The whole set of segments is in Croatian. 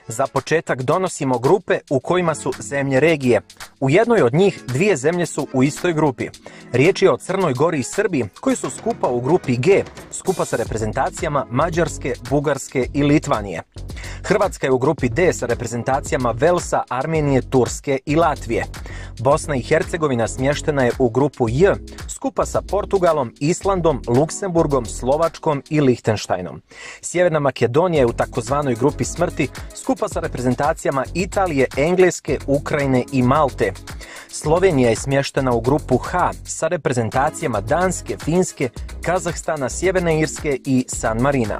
Za početak donosimo grupe u kojima su zemlje regije. U jednoj od njih dvije zemlje su u istoj grupi. Riječ je o Crnoj Gori i Srbiji, koji su skupa u grupi G, skupa sa reprezentacijama Mađarske, Bugarske i Litvanije. Hrvatska je u grupi D sa reprezentacijama Velsa, Armenije, Turske i Latvije. Bosna i Hercegovina smještena je u grupu J, skupa sa Portugalom, Islandom, Luksemburgom, Slovačkom i Lihtenštajnom. Sjeverna Makedonija je u takozvanoj grupi smrti, skupa sa reprezentacijama Italije, Engleske, Ukrajine i Malte. Slovenija je smještena u grupu H sa reprezentacijama Danske, Finske, Kazahstana, Sjeverne Irske i San Marina.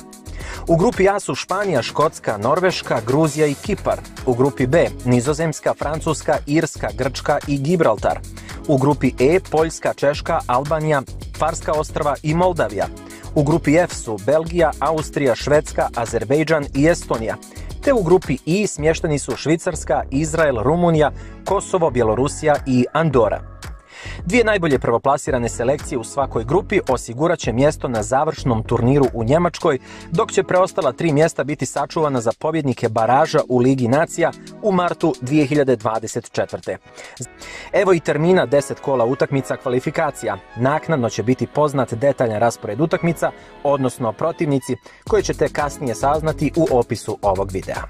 U grupi A su Španija, Škotska, Norveška, Gruzija i Kipar. U grupi B Nizozemska, Francuska, Irska, Grčka i Gibraltar. U grupi E Poljska, Češka, Albanija, Farska ostrva i Moldavija. U grupi F su Belgija, Austrija, Švedska, Azerbejdžan i Estonija. Te u grupi I smješteni su Švicarska, Izrael, Rumunija, Kosovo, Bjelorusija i Andora. Dvije najbolje prvoplasirane selekcije u svakoj grupi osigurat će mjesto na završnom turniru u Njemačkoj, dok će preostala 3 mjesta biti sačuvana za pobjednike baraža u Ligi nacija u martu 2024. Evo i termina 10 kola utakmica kvalifikacija. Naknadno će biti poznat detaljan raspored utakmica, odnosno protivnici, koje ćete kasnije saznati u opisu ovog videa.